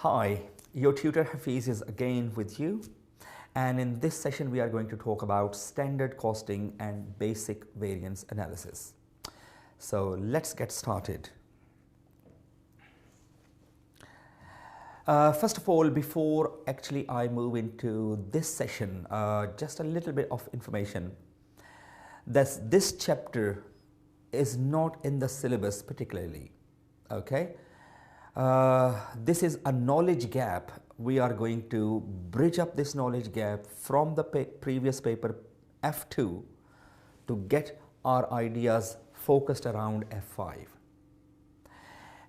Hi, your tutor Hafeez is again with you, and in this session we are going to talk about standard costing and basic variance analysis. So let's get started. First of all, before actually I move into this session, just a little bit of information. This chapter is not in the syllabus particularly, okay? This is a knowledge gap. We are going to bridge up this knowledge gap from the previous paper F2 to get our ideas focused around F5.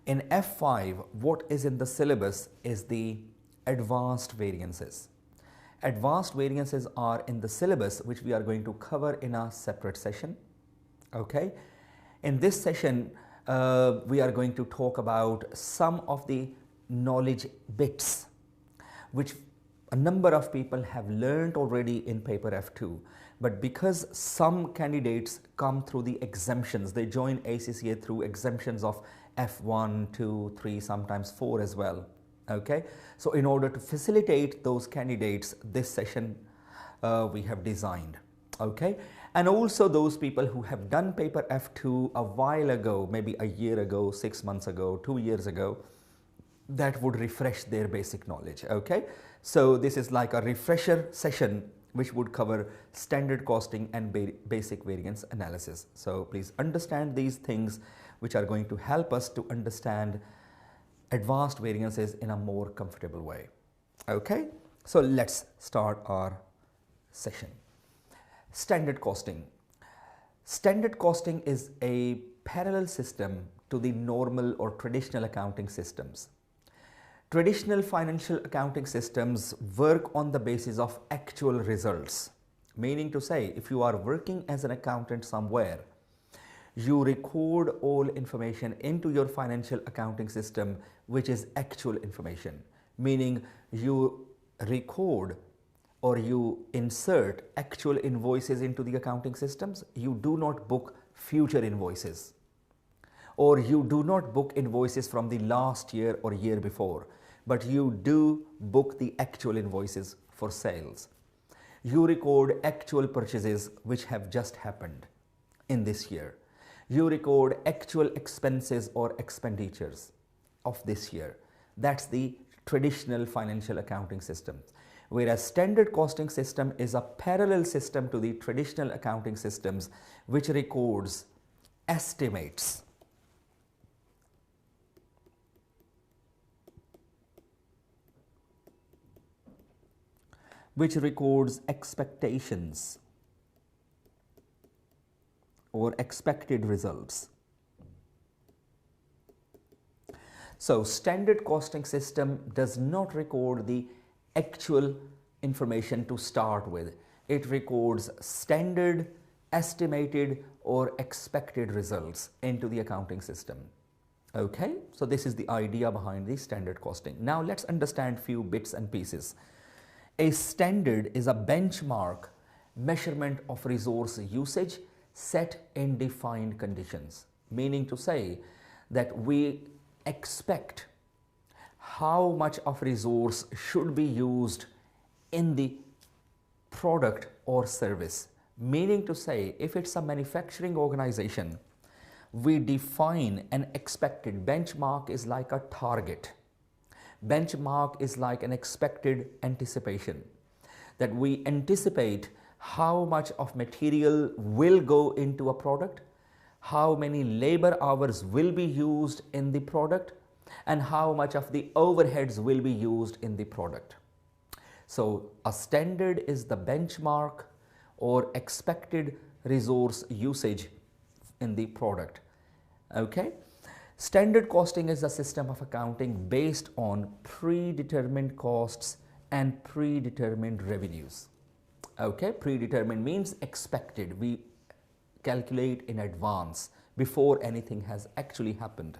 In F5, what is in the syllabus is the advanced variances. Advanced variances are in the syllabus, which we are going to cover in a separate session. Okay. In this session, we are going to talk about some of the knowledge bits which a number of people have learned already in paper F2, but because some candidates come through the exemptions, they join ACCA through exemptions of F1, 2, 3, sometimes 4 as well. Okay, so in order to facilitate those candidates, this session we have designed. Okay, and also those people who have done paper F2 a while ago, maybe a year ago, 6 months ago, 2 years ago, that would refresh their basic knowledge. Okay, so this is like a refresher session which would cover standard costing and basic variance analysis. So please understand these things which are going to help us to understand advanced variances in a more comfortable way. Okay, so let's start our session. Standard costing. Standard costing is a parallel system to the normal or traditional accounting systems. Traditional financial accounting systems work on the basis of actual results, meaning to say, if you are working as an accountant somewhere, you record all information into your financial accounting system, which is actual information, meaning you record or you insert actual invoices into the accounting systems. You do not book future invoices, or you do not book invoices from the last year or year before, but you do book the actual invoices for sales. You record actual purchases which have just happened in this year. You record actual expenses or expenditures of this year. That's the traditional financial accounting system. Whereas standard costing system is a parallel system to the traditional accounting systems, which records estimates, which records expectations or expected results. So standard costing system does not record the actual information to start with. It records standard, estimated or expected results into the accounting system. Okay, so this is the idea behind the standard costing. Now let's understand few bits and pieces. A standard is a benchmark measurement of resource usage set in defined conditions, meaning to say that we expect how much of resource should be used in the product or service, meaning to say if it's a manufacturing organization, we define an expected benchmark is like a target. Benchmark is like an expected anticipation, that we anticipate how much of material will go into a product, how many labor hours will be used in the product, and how much of the overheads will be used in the product. So a standard is the benchmark or expected resource usage in the product. Okay. Standard costing is a system of accounting based on predetermined costs and predetermined revenues. Okay, predetermined means expected. We calculate in advance before anything has actually happened.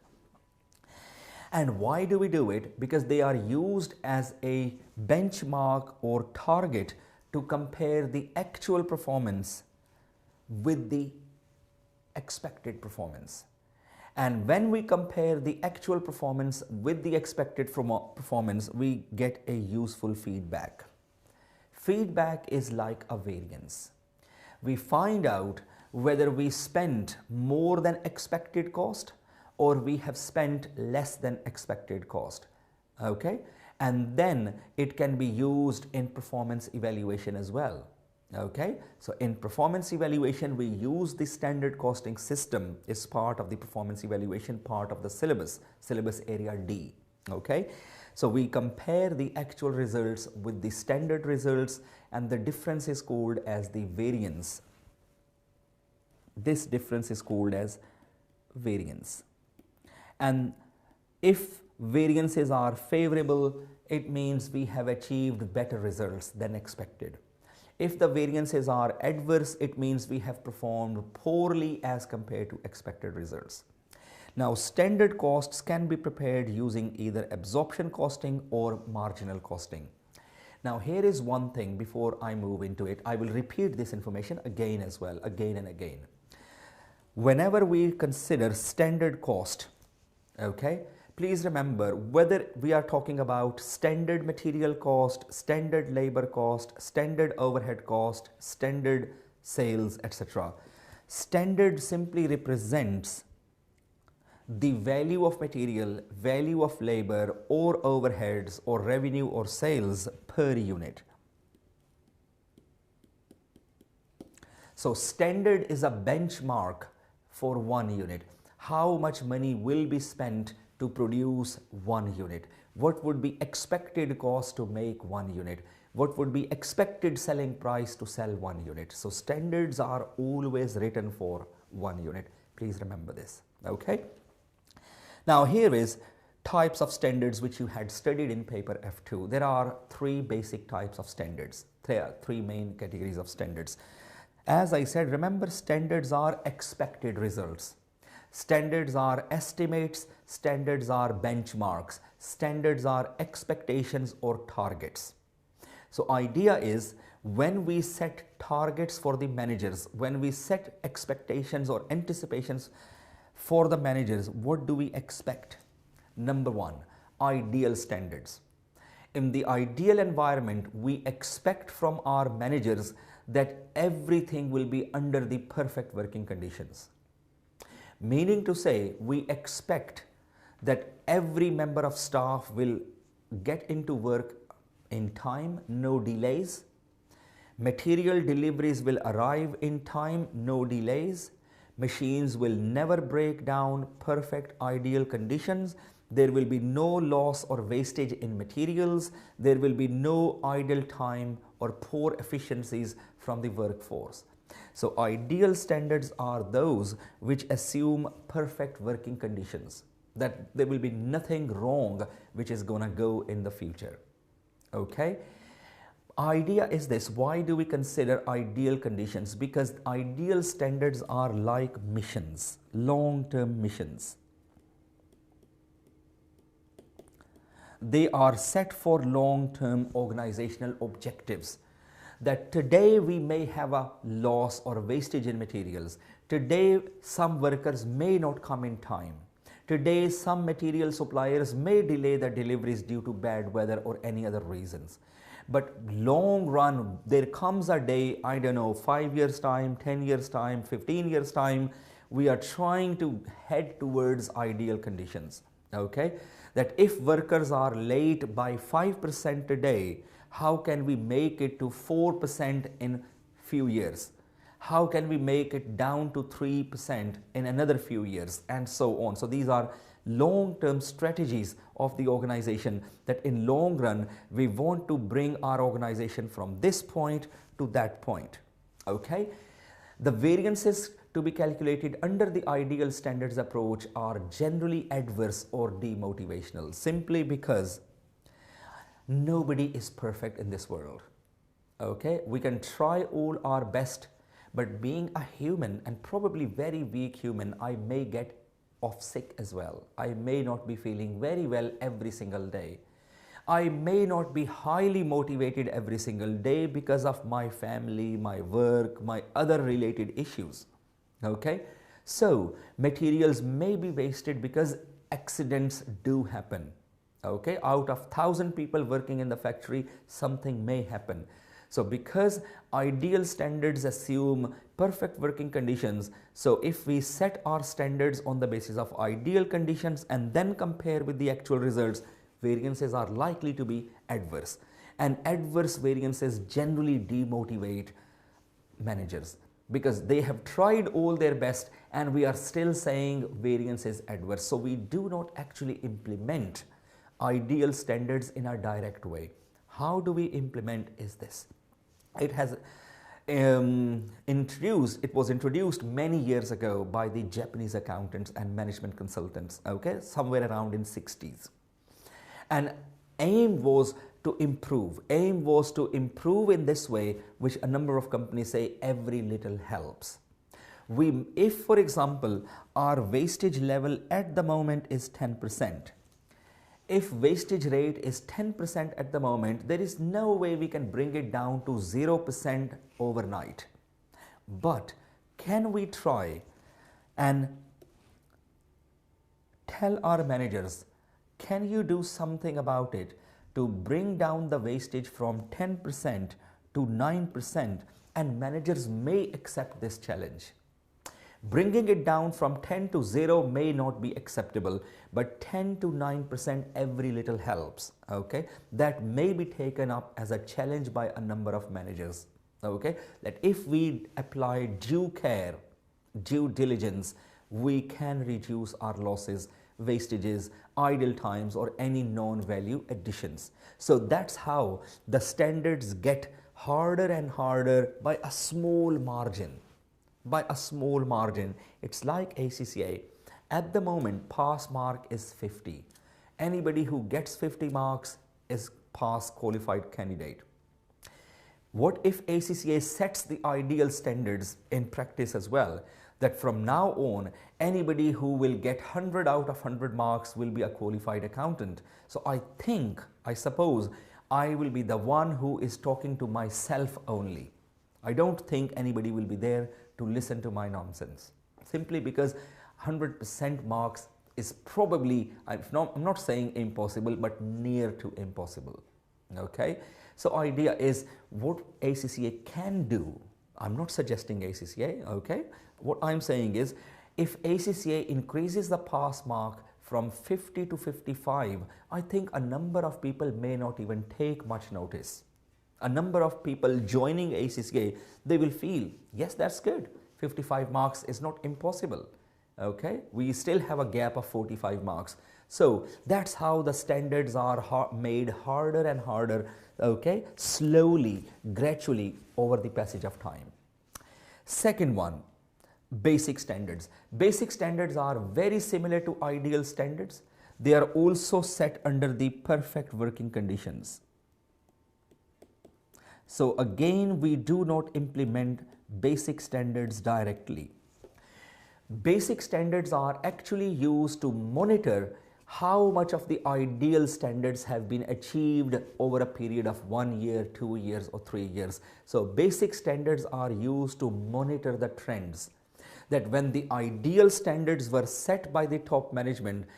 And why do we do it? Because they are used as a benchmark or target to compare the actual performance with the expected performance. And when we compare the actual performance with the expected performance, we get a useful feedback. Feedback is like a variance. We find out whether we spent more than expected cost or we have spent less than expected cost. Okay? And then it can be used in performance evaluation as well. Okay, so in performance evaluation, we use the standard costing system as part of the performance evaluation part of the syllabus area D. Okay, so we compare the actual results with the standard results, and the difference is called as the variance. This difference is called as variance. And if variances are favorable, it means we have achieved better results than expected. If the variances are adverse, it means we have performed poorly as compared to expected results. Now, standard costs can be prepared using either absorption costing or marginal costing. Now, here is one thing before I move into it. I will repeat this information again as well, again and again. Whenever we consider standard cost, okay, please remember whether we are talking about standard material cost, standard labor cost, standard overhead cost, standard sales, etc. Standard simply represents the value of material, value of labor or overheads or revenue or sales per unit. So standard is a benchmark for one unit. How much money will be spent to produce one unit? What would be expected cost to make one unit? What would be expected selling price to sell one unit? So standards are always written for one unit. Please remember this. Okay. Now here is types of standards which you had studied in paper F2. There are three basic types of standards. There are three main categories of standards. As I said, remember, standards are expected results. Standards are estimates, standards are benchmarks, standards are expectations or targets. So idea is, when we set targets for the managers, when we set expectations or anticipations for the managers, what do we expect? Number one, ideal standards. In the ideal environment, we expect from our managers that everything will be under the perfect working conditions. Meaning to say, we expect that every member of staff will get into work in time, no delays. Material deliveries will arrive in time, no delays. Machines will never break down, perfect ideal conditions. There will be no loss or wastage in materials. There will be no idle time or poor efficiencies from the workforce. So ideal standards are those which assume perfect working conditions, that there will be nothing wrong which is going to go in the future. Okay. Idea is this: why do we consider ideal conditions? Because ideal standards are like missions, long-term missions. They are set for long-term organizational objectives. That today we may have a loss or wastage in materials. Today some workers may not come in time. Today some material suppliers may delay their deliveries due to bad weather or any other reasons. But long run, there comes a day, I don't know, 5 years time, 10 years time, 15 years time, we are trying to head towards ideal conditions. Okay, that if workers are late by 5% today, how can we make it to 4% in few years? How can we make it down to 3% in another few years, and so on? So these are long-term strategies of the organization, that in long run we want to bring our organization from this point to that point. Okay, the variances to be calculated under the ideal standards approach are generally adverse or demotivational, simply because nobody is perfect in this world. Okay, we can try all our best, but being a human, and probably very weak human, I may get off sick as well. I may not be feeling very well every single day. I may not be highly motivated every single day because of my family, my work, my other related issues. Okay, So materials may be wasted because accidents do happen. Okay, out of 1,000 people working in the factory, something may happen. So because ideal standards assume perfect working conditions, so if we set our standards on the basis of ideal conditions and then compare with the actual results, variances are likely to be adverse. And adverse variances generally demotivate managers because they have tried all their best and we are still saying variance is adverse. So we do not actually implement ideal standards in a direct way. How do we implement is this? It has it was introduced many years ago by the Japanese accountants and management consultants, okay, somewhere around in 60s. And aim was to improve in this way, which a number of companies say every little helps. If for example our wastage level at the moment is 10%, if wastage rate is 10% at the moment, there is no way we can bring it down to 0% overnight. But can we try and tell our managers, can you do something about it to bring down the wastage from 10% to 9%? And managers may accept this challenge. Bringing it down from 10 to 0 may not be acceptable, but 10 to 9% every little helps, okay? That may be taken up as a challenge by a number of managers, okay? That if we apply due care, due diligence, we can reduce our losses, wastages, idle times, or any non-value additions. So that's how the standards get harder and harder by a small margin. By a small margin. It's like ACCA. At the moment, pass mark is 50. Anybody who gets 50 marks is pass qualified candidate. What if ACCA sets the ideal standards in practice as well? That from now on, anybody who will get 100 out of 100 marks will be a qualified accountant. So I suppose I will be the one who is talking to myself only. I don't think anybody will be there to listen to my nonsense, simply because 100% marks is probably, I'm not saying impossible, but near to impossible, okay? So idea is what ACCA can do. I'm not suggesting ACCA, okay? What I'm saying is if ACCA increases the pass mark from 50 to 55, I think a number of people may not even take much notice. A number of people joining ACCA, they will feel, yes, that's good. 55 marks is not impossible. Okay, we still have a gap of 45 marks. So that's how the standards are made harder and harder, okay, slowly, gradually over the passage of time. Second one, basic standards. Basic standards are very similar to ideal standards. They are also set under the perfect working conditions. So again, we do not implement basic standards directly. Basic standards are actually used to monitor how much of the ideal standards have been achieved over a period of 1 year, 2 years, or 3 years. So basic standards are used to monitor the trends. That when the ideal standards were set by the top management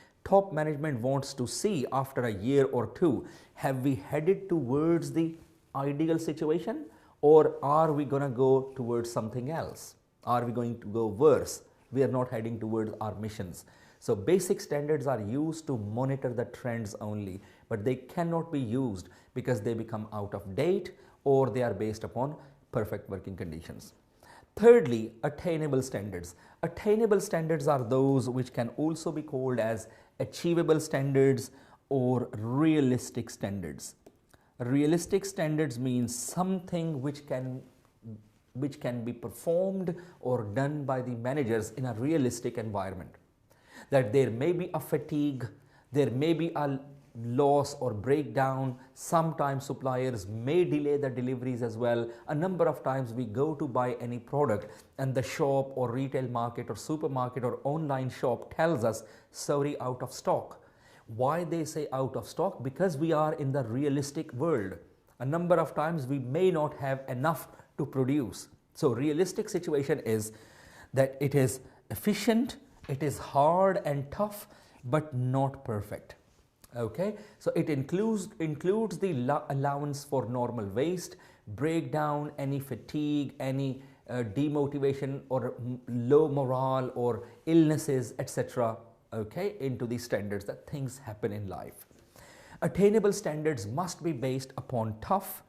wants to see after a year or two, have we headed towards the ideal situation, or are we going to go towards something else? Are we going to go worse? We are not heading towards our missions. So basic standards are used to monitor the trends only, but they cannot be used because they become out of date or they are based upon perfect working conditions. Thirdly, attainable standards. Attainable standards are those which can also be called as achievable standards or realistic standards. Realistic standards means something which can be performed or done by the managers in a realistic environment. That there may be a fatigue, there may be a loss or breakdown, sometimes suppliers may delay the deliveries as well. A number of times we go to buy any product and the shop or retail market or supermarket or online shop tells us, sorry, out of stock. Why they say out of stock? Because we are in the realistic world. A number of times we may not have enough to produce. So realistic situation is that it is efficient, it is hard and tough, but not perfect. Okay, so it includes the allowance for normal waste, breakdown, any fatigue, any demotivation or low morale or illnesses, etc. Okay, into the standards that things happen in life. Attainable standards must be based upon tough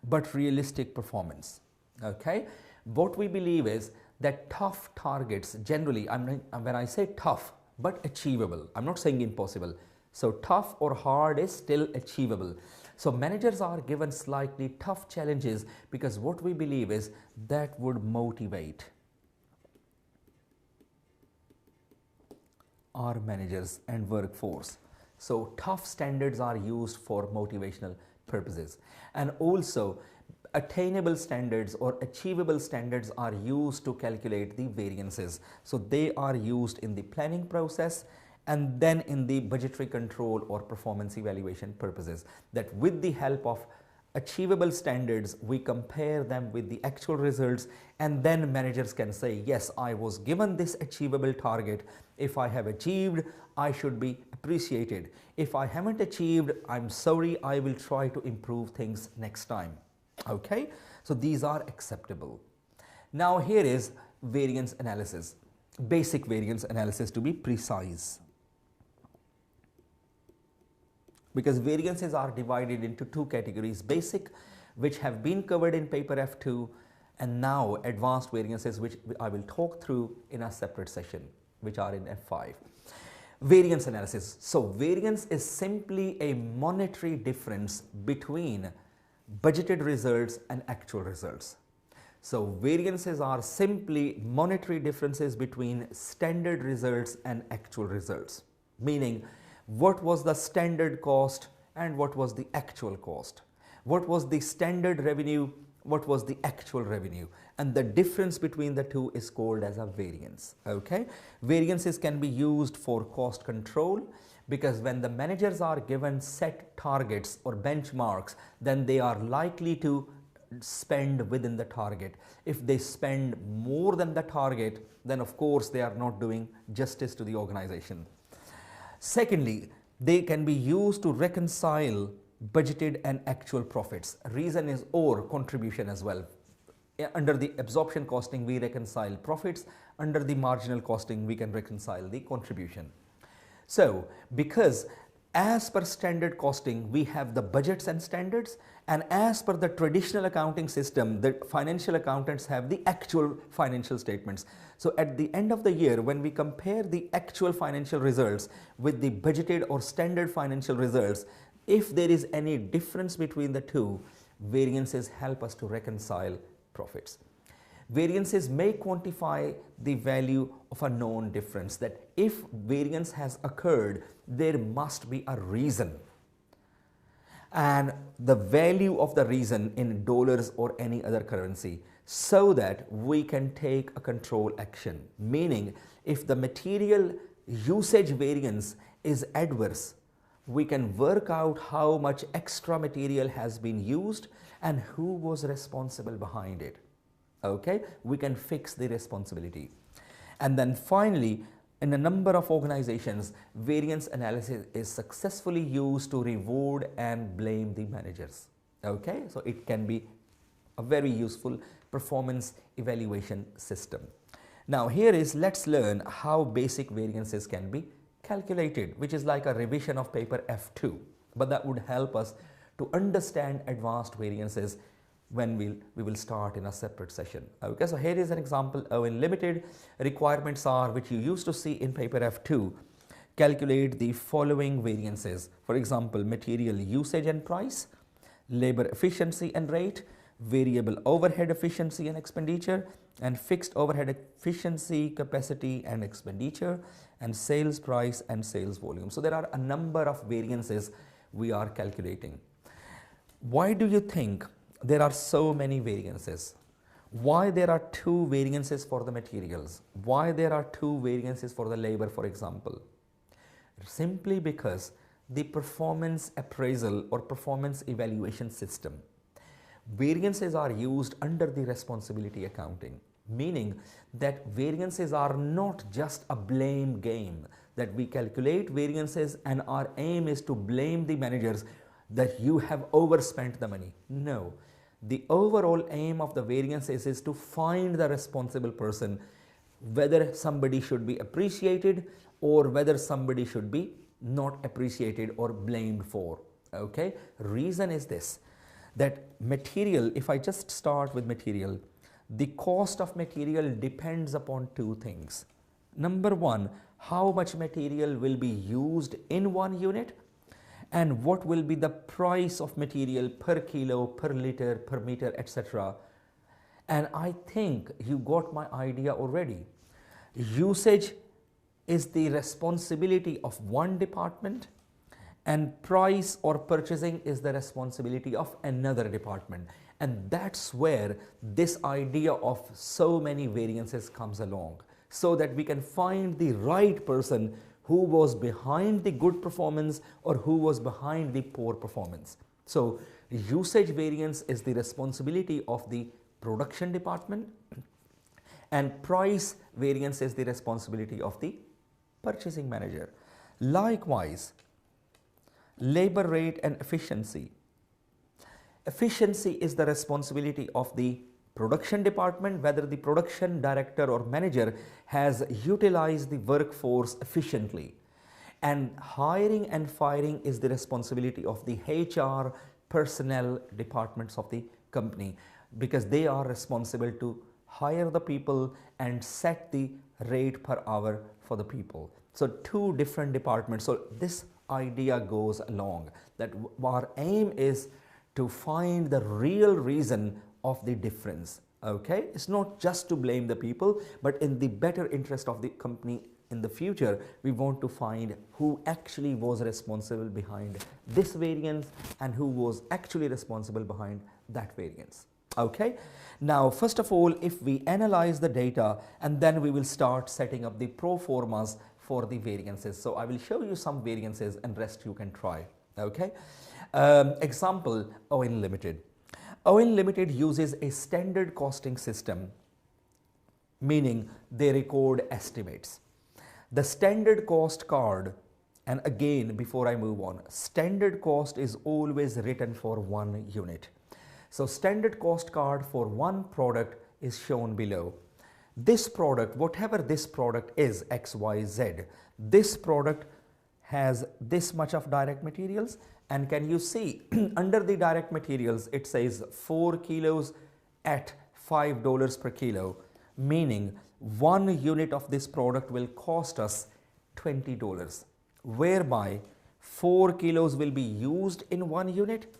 but realistic performance. Okay, what we believe is that tough targets generally, when I say tough but achievable, I'm not saying impossible. So tough or hard is still achievable. So managers are given slightly tough challenges because what we believe is that would motivate our managers and workforce. So tough standards are used for motivational purposes, and also attainable standards or achievable standards are used to calculate the variances. So they are used in the planning process and then in the budgetary control or performance evaluation purposes, that with the help of achievable standards we compare them with the actual results, and then managers can say, yes, I was given this achievable target. If I have achieved, I should be appreciated. If I haven't achieved, I'm sorry, I will try to improve things next time. Okay, so these are acceptable. Now here is variance analysis, basic variance analysis to be precise, because variances are divided into two categories: basic, which have been covered in paper F2, and now advanced variances, which I will talk through in a separate session, which are in F5. Variance analysis. So variance is simply a monetary difference between budgeted results and actual results. So variances are simply monetary differences between standard results and actual results, meaning what was the standard cost and what was the actual cost, what was the standard revenue, what was the actual revenue, and the difference between the two is called as a variance. Okay, variances can be used for cost control, because when the managers are given set targets or benchmarks, then they are likely to spend within the target. If they spend more than the target, then of course they are not doing justice to the organization. Secondly, they can be used to reconcile budgeted and actual profits. Reason is or contribution as well. Under the absorption costing, we reconcile profits. Under the marginal costing, we can reconcile the contribution. So, because as per standard costing, we have the budgets and standards, and as per the traditional accounting system, the financial accountants have the actual financial statements. So at the end of the year, when we compare the actual financial results with the budgeted or standard financial results, if there is any difference between the two, variances help us to reconcile profits. Variances may quantify the value of a known difference, that if variance has occurred, there must be a reason, and the value of the reason in dollars or any other currency, so that we can take a control action. Meaning, if the material usage variance is adverse, we can work out how much extra material has been used and who was responsible behind it. Okay, we can fix the responsibility. And then finally, in a number of organizations, variance analysis is successfully used to reward and blame the managers. Okay, so it can be a very useful performance evaluation system. Now here is, let's learn how basic variances can be calculated, which is like a revision of paper F2, but that would help us to understand advanced variances when we will start in a separate session. Okay, so here is an example. In limited, requirements are, which you used to see in paper F2, calculate the following variances. For example, material usage and price, labor efficiency and rate, variable overhead efficiency and expenditure, and fixed overhead efficiency, capacity and expenditure, and sales price and sales volume. So there are a number of variances we are calculating. Why do you think there are so many variances? Why there are 2 variances for the materials? Why there are 2 variances for the labor, for example? Simply because the performance appraisal or performance evaluation system, variances are used under the responsibility accounting. meaning that variances are not just a blame game, that we calculate variances and our aim is to blame the managers that you have overspent the money. No, the overall aim of the variances is to find the responsible person, whether somebody should be appreciated or whether somebody should be not appreciated or blamed for. Okay, reason is this, that material, if I just start with material, the cost of material depends upon two things. Number one, how much material will be used in one unit, and what will be the price of material per kilo, per liter, per meter, etc. And I think you got my idea already. Usage is the responsibility of one department, and price or purchasing is the responsibility of another department. And that's where this idea of so many variances comes along, so that we can find the right person who was behind the good performance or who was behind the poor performance. So usage variance is the responsibility of the production department, and price variance is the responsibility of the purchasing manager. Likewise, labor rate and efficiency. Efficiency is the responsibility of the production department, whether the production director or manager has utilized the workforce efficiently. And hiring and firing is the responsibility of the HR personnel departments of the company, because they are responsible to hire the people and set the rate per hour for the people. So two different departments. So this idea goes along, that our aim is to find the real reason of the difference. Okay, it's not just to blame the people, but in the better interest of the company in the future, we want to find who actually was responsible behind this variance and who was actually responsible behind that variance. Okay, now first of all, if we analyze the data, and then we will start setting up the pro formas for the variances. So I will show you some variances and rest you can try. Okay, example, Owen Limited. Owen Limited uses a standard costing system, meaning they record estimates. The standard cost card, and again before I move on, standard cost is always written for one unit. So standard cost card for one product is shown below. This product, whatever this product is, XYZ, this product has this much of direct materials, and can you see under the direct materials it says 4 kilos at $5 per kilo, meaning 1 unit of this product will cost us $20, whereby 4 kilos will be used in 1 unit,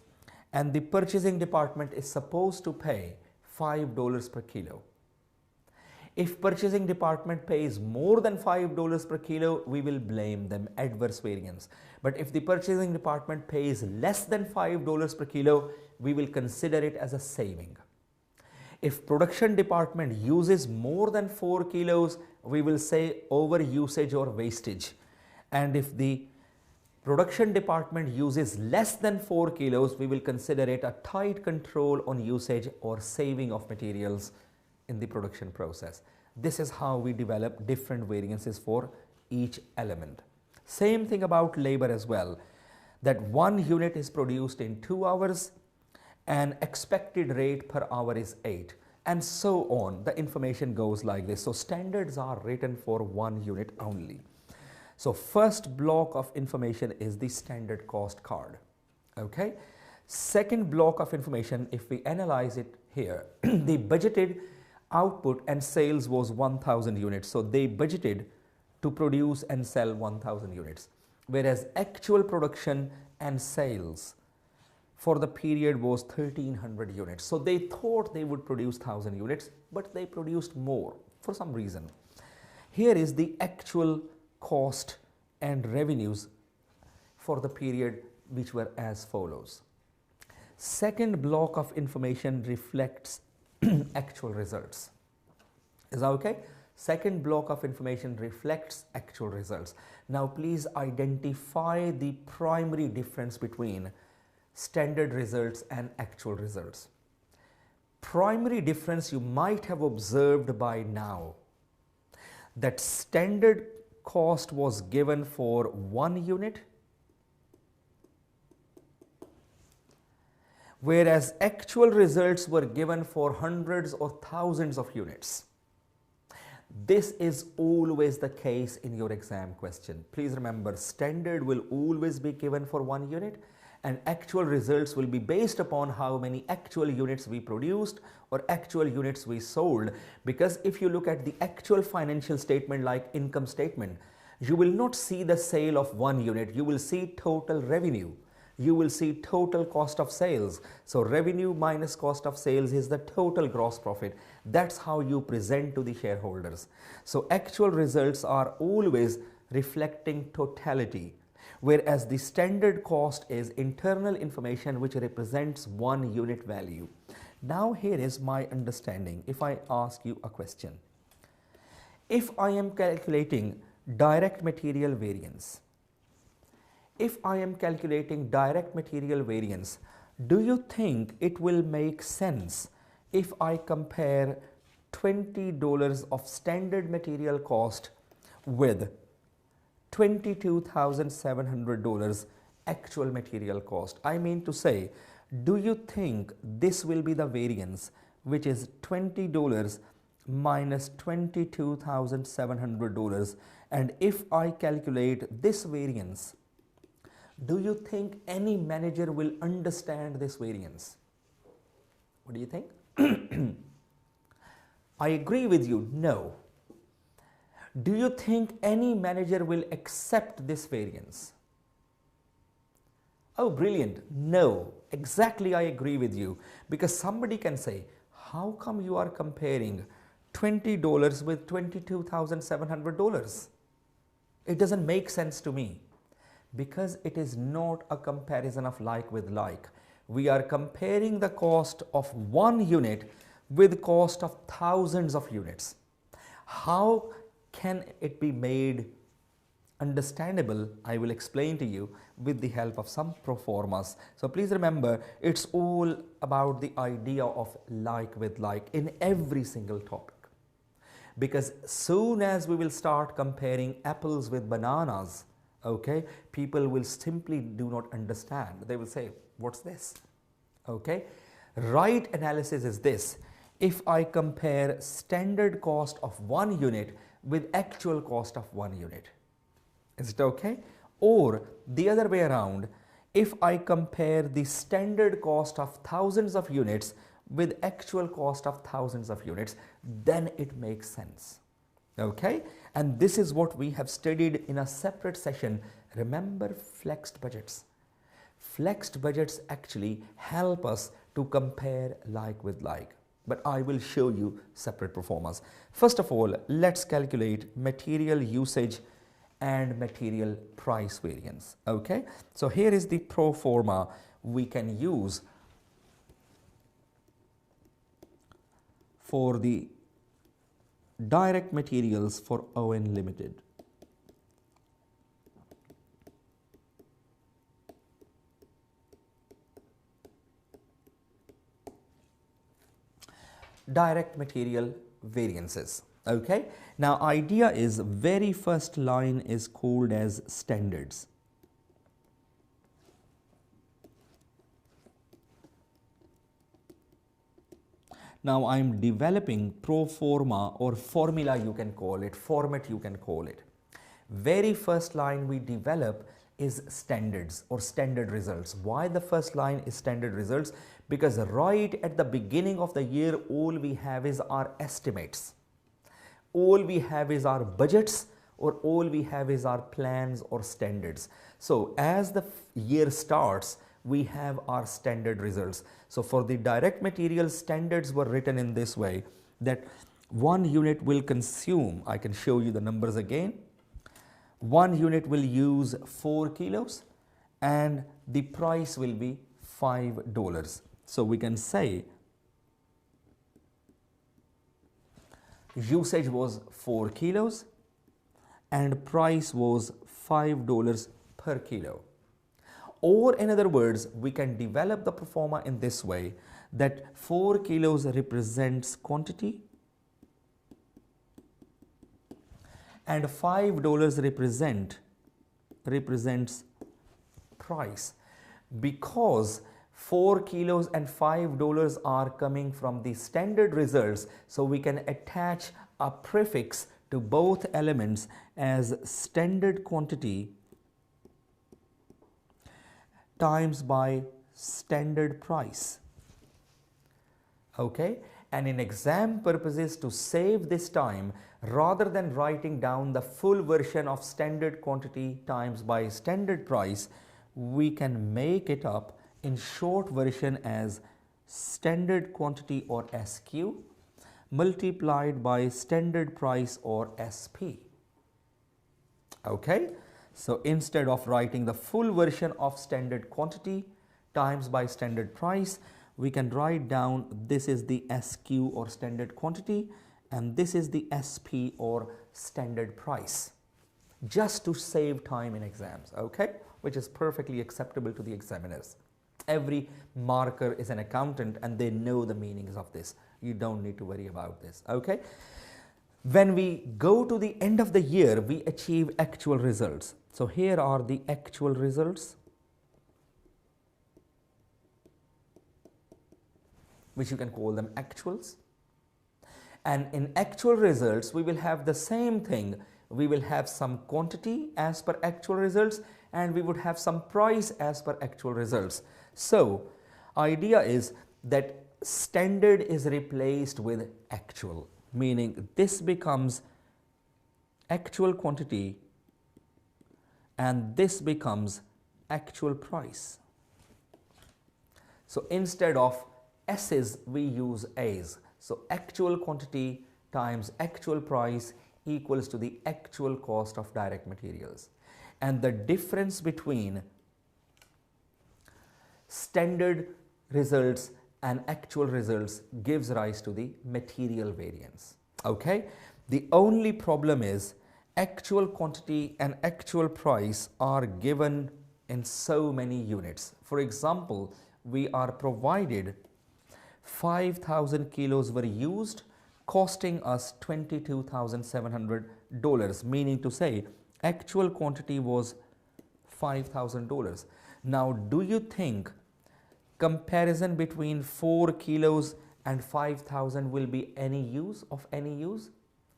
and the purchasing department is supposed to pay $5 per kilo. If purchasing department pays more than $5 per kilo, we will blame them, adverse variance. But if the purchasing department pays less than $5 per kilo, we will consider it as a saving. If production department uses more than 4 kilos, we will say over usage or wastage. And if the production department uses less than 4 kilos, we will consider it a tight control on usage or saving of materials in the production process. This is how we develop different variances for each element. Same thing about labor as well, that 1 unit is produced in 2 hours and expected rate per hour is 8, and so on. The information goes like this. So standards are written for 1 unit only. So first block of information is the standard cost card. Okay. Second block of information, if we analyze it here, the budgeted output and sales was 1,000 units. So they budgeted to produce and sell 1,000 units, whereas actual production and sales for the period was 1,300 units. So they thought they would produce 1,000 units, but they produced more for some reason. Here is the actual cost and revenues for the period, which were as follows. Second block of information reflects actual results. Is that okay? Second block of information reflects actual results. Now please identify the primary difference between standard results and actual results. primary difference you might have observed by now, that standard cost was given for 1 unit, whereas actual results were given for hundreds or thousands of units. This is always the case in your exam question. Please remember, standard will always be given for 1 unit and actual results will be based upon how many actual units we produced or actual units we sold. Because if you look at the actual financial statement like income statement, you will not see the sale of 1 unit, you will see total revenue. You will see total cost of sales. So revenue minus cost of sales is the total gross profit. That's how you present to the shareholders. So actual results are always reflecting totality, whereas the standard cost is internal information which represents 1 unit value. Now here is my understanding. If I ask you a question, if I am calculating direct material variance, if I am calculating direct material variance, do you think it will make sense if I compare $20 of standard material cost with $22,700 actual material cost? I mean to say, do you think this will be the variance, which is $20 minus $22,700? And if I calculate this variance, do you think any manager will understand this variance? What do you think? I agree with you, no. Do you think any manager will accept this variance? Oh, brilliant. No, exactly, I agree with you. Because somebody can say, how come you are comparing $20 with $22,700? It doesn't make sense to me. Because it is not a comparison of like with like. We are comparing the cost of 1 unit with cost of thousands of units. How can it be made understandable? I will explain to you with the help of some pro formas. So please remember, it's all about the idea of like with like in every single topic. Because soon as we will start comparing apples with bananas, okay, people will simply do not understand. They will say, what's this? Okay, right analysis is this. If I compare standard cost of 1 unit with actual cost of 1 unit, is it okay? Or the other way around, if I compare the standard cost of thousands of units with actual cost of thousands of units, then it makes sense. Okay, and this is what we have studied in a separate session. Remember flexed budgets. Flexed budgets actually help us to compare like with like, but I will show you separate performance. First of all, let's calculate material usage and material price variance. Okay, so here is the pro forma we can use for the direct materials for ON Limited. Direct material variances. Okay, now idea is very first line is called as standards. Now I am developing pro forma or formula, you can call it, format you can call it. Very first line we develop is standards or standard results. Why the first line is standard results? Because right at the beginning of the year, all we have is our estimates. All we have is our budgets, or all we have is our plans or standards. So as the year starts, we have our standard results. So for the direct material, standards were written in this way, that 1 unit will consume, I can show you the numbers again, 1 unit will use 4 kilos and the price will be $5. So we can say usage was 4 kilos and price was $5 per kilo. Or in other words, we can develop the proforma in this way, that 4 kilos represents quantity and $5 represents price. Because 4 kilos and $5 are coming from the standard results, so we can attach a prefix to both elements as standard quantity times by standard price. Okay, and in exam purposes, to save this time, rather than writing down the full version of standard quantity times by standard price, we can make it up in short version as standard quantity or SQ multiplied by standard price or SP. Okay, so instead of writing the full version of standard quantity times by standard price, we can write down this is the SQ or standard quantity and this is the SP or standard price, just to save time in exams, okay, which is perfectly acceptable to the examiners. Every marker is an accountant and they know the meanings of this. You don't need to worry about this, okay. When we go to the end of the year, we achieve actual results. So here are the actual results, which you can call them actuals. And in actual results, we will have the same thing. We will have some quantity as per actual results and we would have some price as per actual results. So idea is that standard is replaced with actual, meaning this becomes actual quantity and this becomes actual price. So instead of S's, we use A's. So actual quantity times actual price equals to the actual cost of direct materials. And the difference between standard results and actual results gives rise to the material variance. Okay, the only problem is actual quantity and actual price are given in so many units. For example, we are provided 5,000 kilos were used, costing us $22,700, meaning to say actual quantity was $5,000. Now, do you think comparison between 4 kilos and 5,000 will be any use,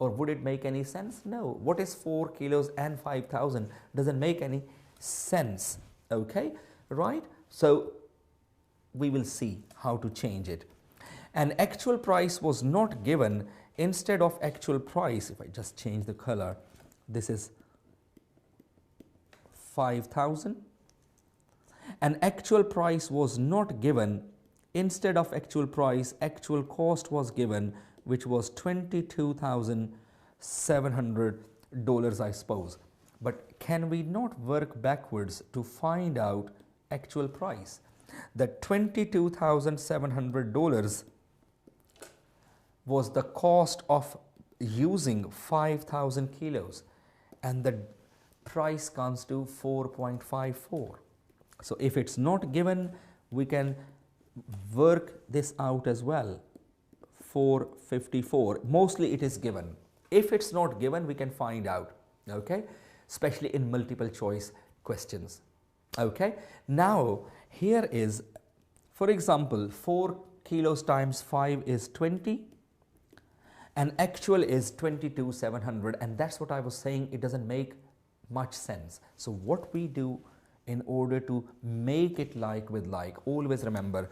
or would it make any sense? No. What is 4 kilos and 5,000? Doesn't make any sense. Okay, right? So we will see how to change it. And actual price was not given. Instead of actual price, if I just change the color, this is 5,000. And actual price was not given. Instead of actual price, actual cost was given, which was $22,700, I suppose. But can we not work backwards to find out actual price? The $22,700 was the cost of using 5,000 kilos and the price comes to 4.54. So if it's not given, we can work this out as well. 454, mostly it is given. If it's not given, we can find out, okay, especially in multiple choice questions. Okay, now here is, for example, 4 kilos times 5 is 20 and actual is 22,700, and that's what I was saying, it doesn't make much sense. So what we do in order to make it like with like, always remember,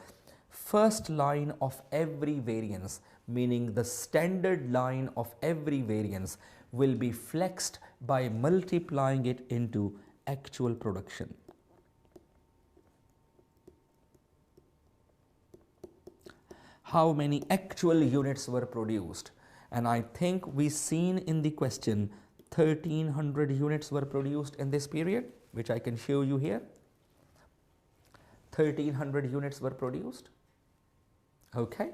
first line of every variance, meaning the standard line of every variance, will be flexed by multiplying it into actual production. How many actual units were produced? And I think we seen in the question 1,300 units were produced in this period, which I can show you here. 1,300 units were produced. Okay,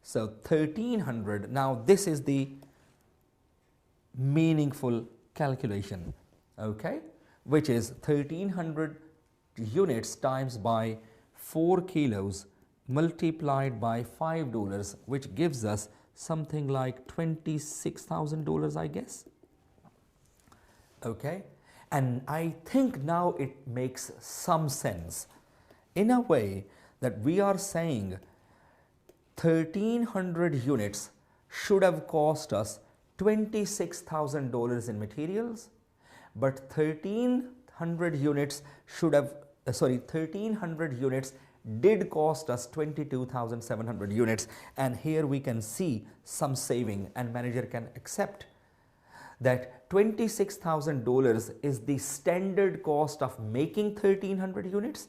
so 1,300. Now this is the meaningful calculation, okay, which is 1,300 units times by 4 kilos multiplied by $5, which gives us something like $26,000, I guess. Okay, and I think now it makes some sense in a way that we are saying 1300 units should have cost us $26,000 in materials, but 1300 units did cost us 22,700 units, and here we can see some saving, and manager can accept that $26,000 is the standard cost of making 1300 units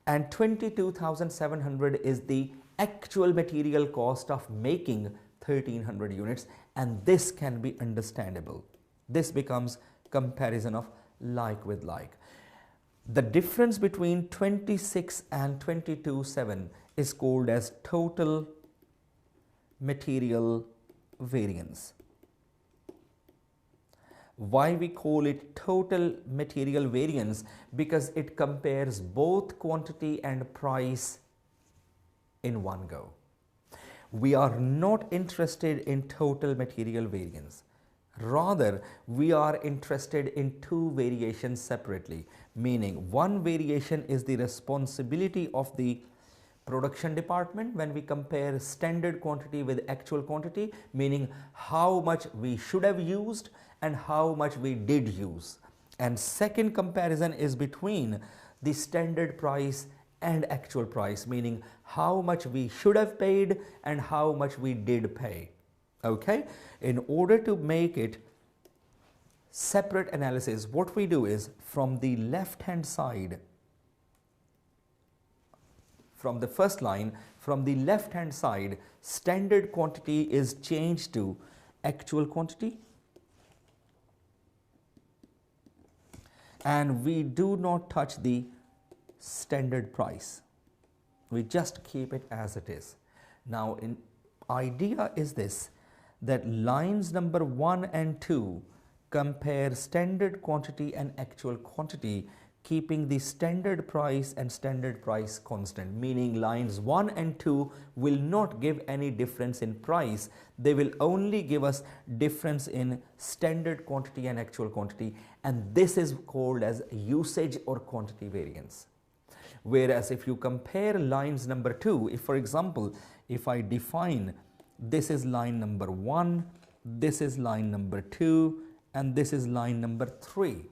and 22,700 is the actual material cost of making 1300 units, and this can be understandable. This becomes comparison of like with like. The difference between 26 and 22,700 is called as total material variance. Why we call it total material variance? Because it compares both quantity and price in one go. We are not interested in total material variance. Rather, we are interested in two variations separately, meaning one variation is the responsibility of the production department when we compare standard quantity with actual quantity, meaning how much we should have used and how much we did use. And second comparison is between the standard price and actual price, meaning how much we should have paid and how much we did pay. Okay, in order to make it separate analysis, what we do is from the left hand side, from the first line, from the left hand side, standard quantity is changed to actual quantity, and we do not touch the standard price. We just keep it as it is. Now, in idea is this, that lines number 1 and 2 compare standard quantity and actual quantity, keeping the standard price and standard price constant, meaning lines 1 and 2 will not give any difference in price, they will only give us difference in standard quantity and actual quantity, and this is called as usage or quantity variance. Whereas if you compare lines number 2, if for example, if I define this is line number 1, this is line number 2, and this is line number 3.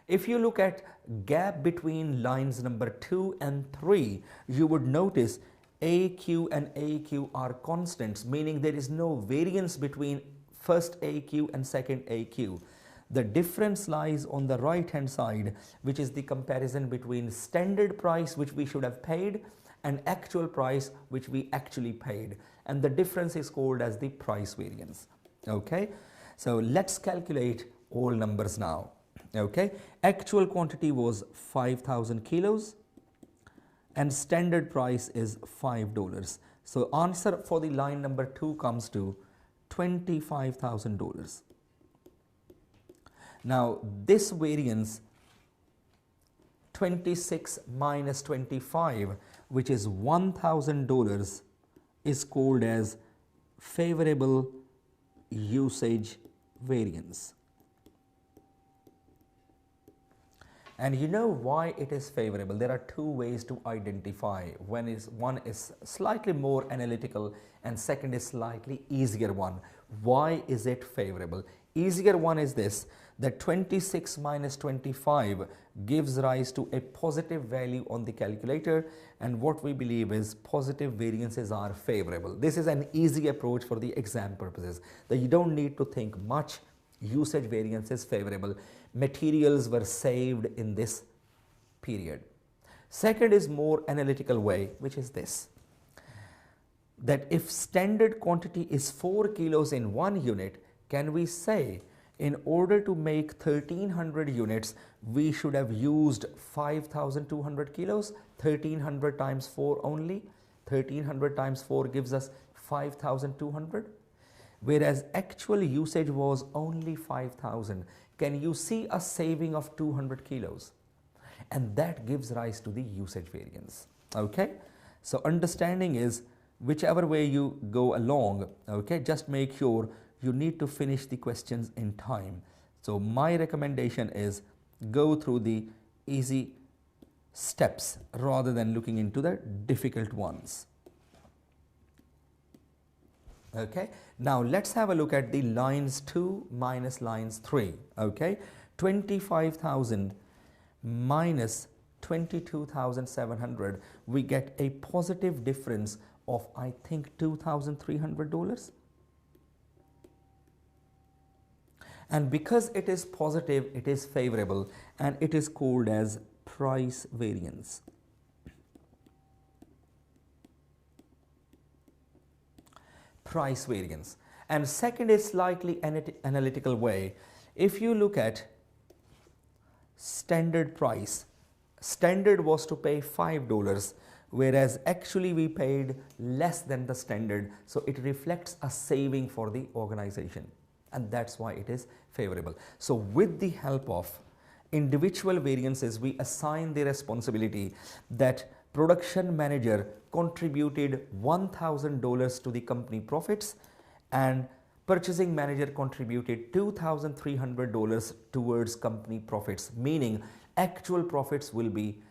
If you look at gap between lines number 2 and 3, you would notice AQ and AQ are constants, meaning there is no variance between first AQ and second AQ. The difference lies on the right hand side, which is the comparison between standard price which we should have paid and actual price which we actually paid, and the difference is called as the price variance. Okay, so let's calculate all numbers now. Okay, actual quantity was 5,000 kilos and standard price is $5. So answer for the line number 2 comes to $25,000. Now this variance 26 minus 25, which is $1,000, is called as favorable usage variance. And you know why it is favorable? There are two ways to identify. One is slightly more analytical and second is slightly easier one. Why is it favorable? Easier one is this, that 26 minus 25 gives rise to a positive value on the calculator, and what we believe is positive variances are favorable. This is an easy approach for the exam purposes, that you don't need to think much. Usage variance is favorable. Materials were saved in this period. Second is more analytical way, which is this, that if standard quantity is 4 kilos in 1 unit, can we say in order to make 1300 units, we should have used 5,200 kilos, 1300 times 4 only, 1300 times 4 gives us 5,200, whereas actual usage was only 5,000. Can you see a saving of 200 kilos? and that gives rise to the usage variance. Okay, so understanding is whichever way you go along, okay, just make sure you need to finish the questions in time. So my recommendation is go through the easy steps rather than looking into the difficult ones. Okay, now let's have a look at the lines 2 minus lines 3. Okay, 25,000 minus 22,700, we get a positive difference of I think $2,300. And because it is positive, it is favorable, and it is called as price variance. Price variance. And second is slightly analytical way. If you look at standard price, standard was to pay $5, whereas actually we paid less than the standard, so it reflects a saving for the organization, and that's why it is favorable. So with the help of individual variances, we assign the responsibility that production manager contributed $1,000 to the company profits and purchasing manager contributed $2,300 towards company profits, meaning actual profits will be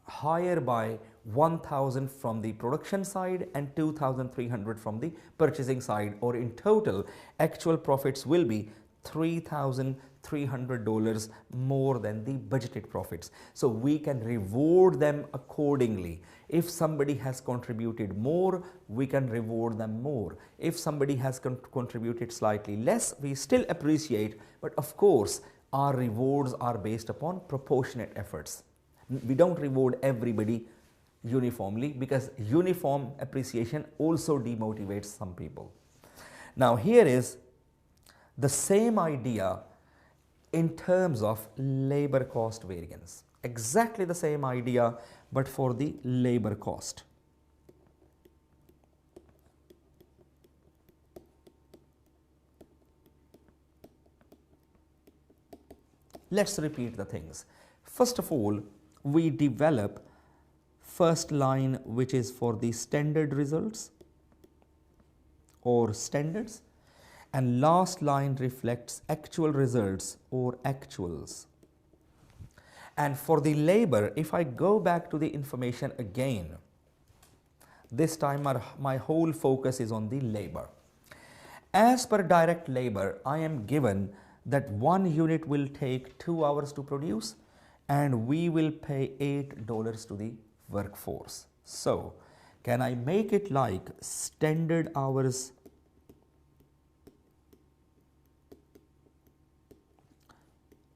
higher by 1,000 from the production side and 2,300 from the purchasing side, or in total actual profits will be $3,300 more than the budgeted profits. So we can reward them accordingly. If somebody has contributed more, we can reward them more. If somebody has contributed slightly less, we still appreciate, but of course our rewards are based upon proportionate efforts. We don't reward everybody uniformly, because uniform appreciation also demotivates some people. Now here is the same idea in terms of labor cost variance. Exactly the same idea, but for the labor cost. Let's repeat the things. First of all, we develop first line, which is for the standard results or standards, and last line reflects actual results or actuals. And for the labor, if I go back to the information again, this time my whole focus is on the labor. As per direct labor, I am given that one unit will take 2 hours to produce, and we will pay $8 to the workforce. So can I make it like standard hours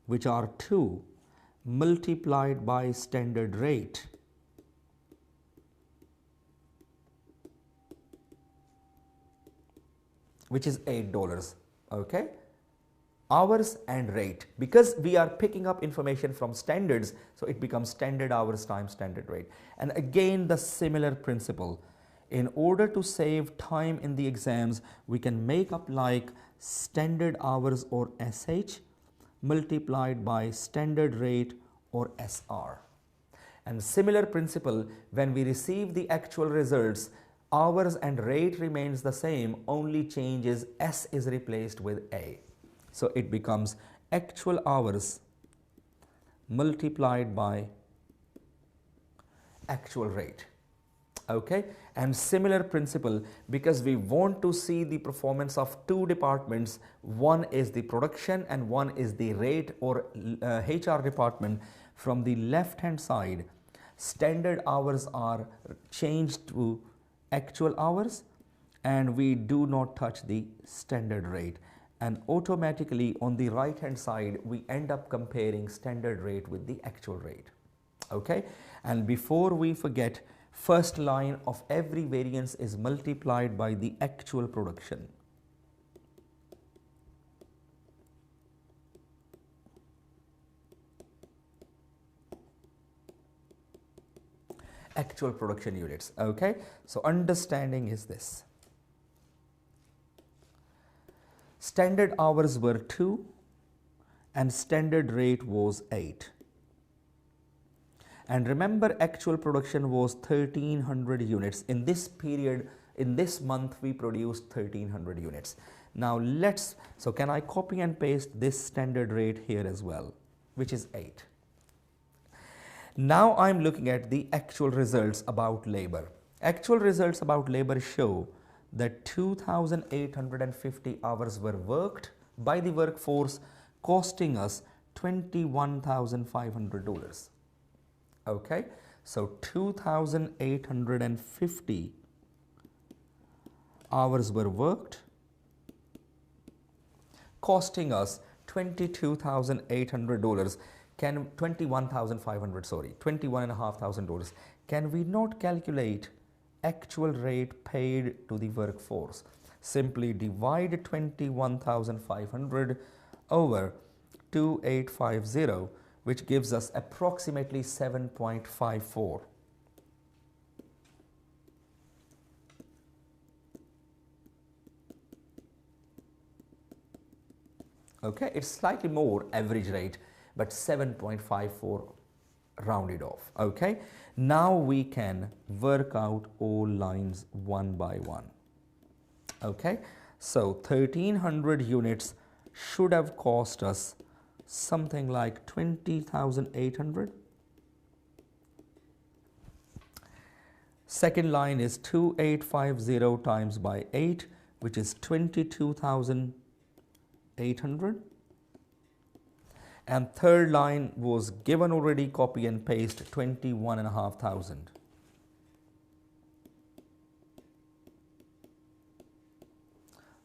which are 2 multiplied by standard rate, which is $8, okay? Hours and rate, because we are picking up information from standards, so it becomes standard hours times standard rate. And again the similar principle. In order to save time in the exams, we can make up like standard hours or SH multiplied by standard rate or SR. And similar principle, when we receive the actual results, hours and rate remains the same, only changes S is replaced with A. So it becomes actual hours multiplied by actual rate. Okay, and similar principle, because we want to see the performance of 2 departments, one is the production and one is the rate or HR department. From the left hand side, standard hours are changed to actual hours, and we do not touch the standard rate, and automatically on the right hand side we end up comparing standard rate with the actual rate. Okay, and before we forget, first line of every variance is multiplied by the actual production. Actual production units. Okay, so understanding is this. Standard hours were 2 and standard rate was 8. And remember, actual production was 1300 units. In this period, in this month, we produced 1300 units. Now so can I copy and paste this standard rate here as well, which is 8. Now I'm looking at the actual results about labor. Actual results about labor show that 2,850 hours were worked by the workforce, costing us $21,500. Okay, so 2,850 hours were worked, costing us $22,800. Can $21,500, sorry, $21,500. Can we not calculate actual rate paid to the workforce? Simply divide 21,500 over 2,850, which gives us approximately 7.54. Okay, it's slightly more average rate, but 7.54 rounded off. Okay, now we can work out all lines one by one. Okay, so 1300 units should have cost us something like 20,800. Second line is 2,850 times by 8, which is 22,800. And third line was given already, copy and paste, 21,500.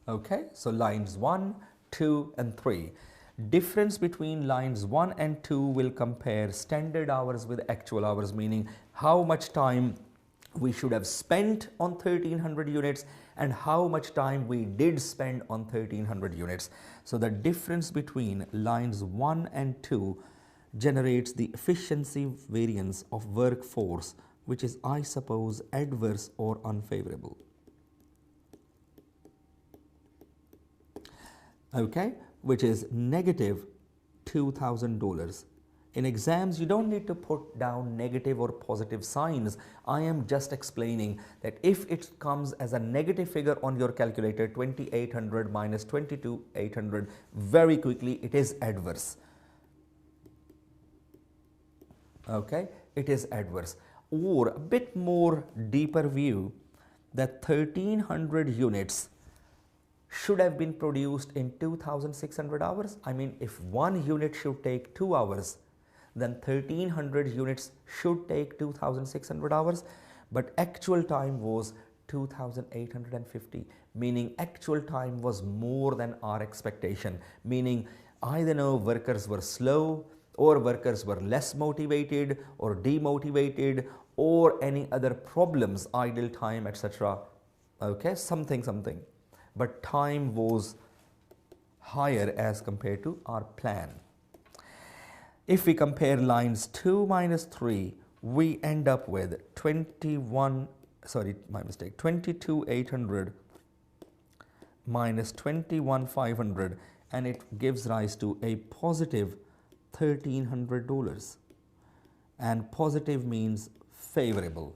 Okay, so lines 1, 2 and 3. Difference between lines 1 and 2 will compare standard hours with actual hours, meaning how much time we should have spent on 1300 units and how much time we did spend on 1300 units. So the difference between lines 1 and 2 generates the efficiency variance of workforce, which is, I suppose, adverse or unfavorable. Okay, which is negative $2,000. In exams, you don't need to put down negative or positive signs. I am just explaining that if it comes as a negative figure on your calculator, 2800 minus 22,800, very quickly it is adverse. Okay, it is adverse. Or a bit more deeper view, that 1300 units should have been produced in 2,600 hours. I mean, if one unit should take 2 hours, then 1300 units should take 2,600 hours, but actual time was 2,850, meaning actual time was more than our expectation, meaning either workers were slow, or workers were less motivated or demotivated, or any other problems, idle time, etc. Okay, something. But time was higher as compared to our plan. If we compare lines 2 minus 3, we end up with 22,800 minus 21,500, and it gives rise to a positive $1,300. And positive means favorable.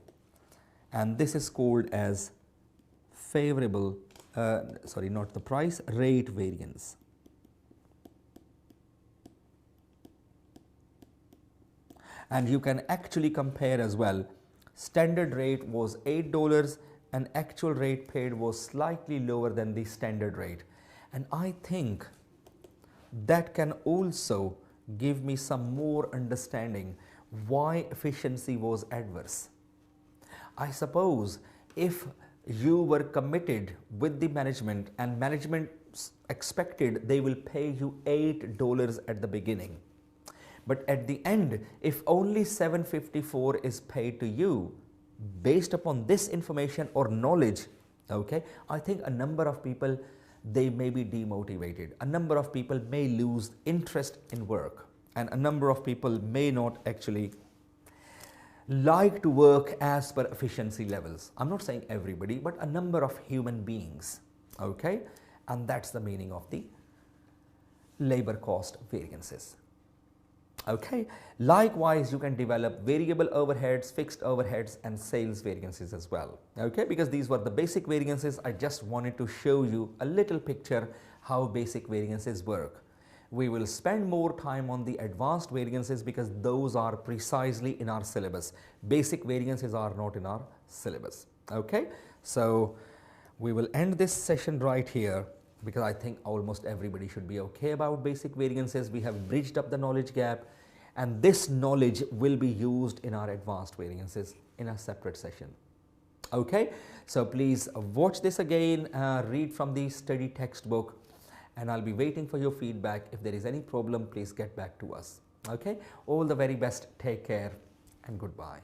And this is called as favorable, not the price, rate variance. And you can actually compare as well. Standard rate was $8 and actual rate paid was slightly lower than the standard rate. And I think that can also give me some more understanding why efficiency was adverse. I suppose if you were committed with the management and management expected they will pay you $8 at the beginning, but at the end, if only $754 is paid to you based upon this information or knowledge, okay, I think a number of people, they may be demotivated. A number of people may lose interest in work, and a number of people may not actually like to work as per efficiency levels. I'm not saying everybody, but a number of human beings, okay, and that's the meaning of the labor cost variances. Okay, likewise you can develop variable overheads, fixed overheads and sales variances as well. Okay, because these were the basic variances. I just wanted to show you a little picture how basic variances work. We will spend more time on the advanced variances because those are precisely in our syllabus. Basic variances are not in our syllabus. Okay, so we will end this session right here, because I think almost everybody should be okay about basic variances. We have bridged up the knowledge gap, and this knowledge will be used in our advanced variances in a separate session. Okay, so please watch this again, read from the study textbook, and I'll be waiting for your feedback. If there is any problem, please get back to us. Okay, all the very best, take care and goodbye.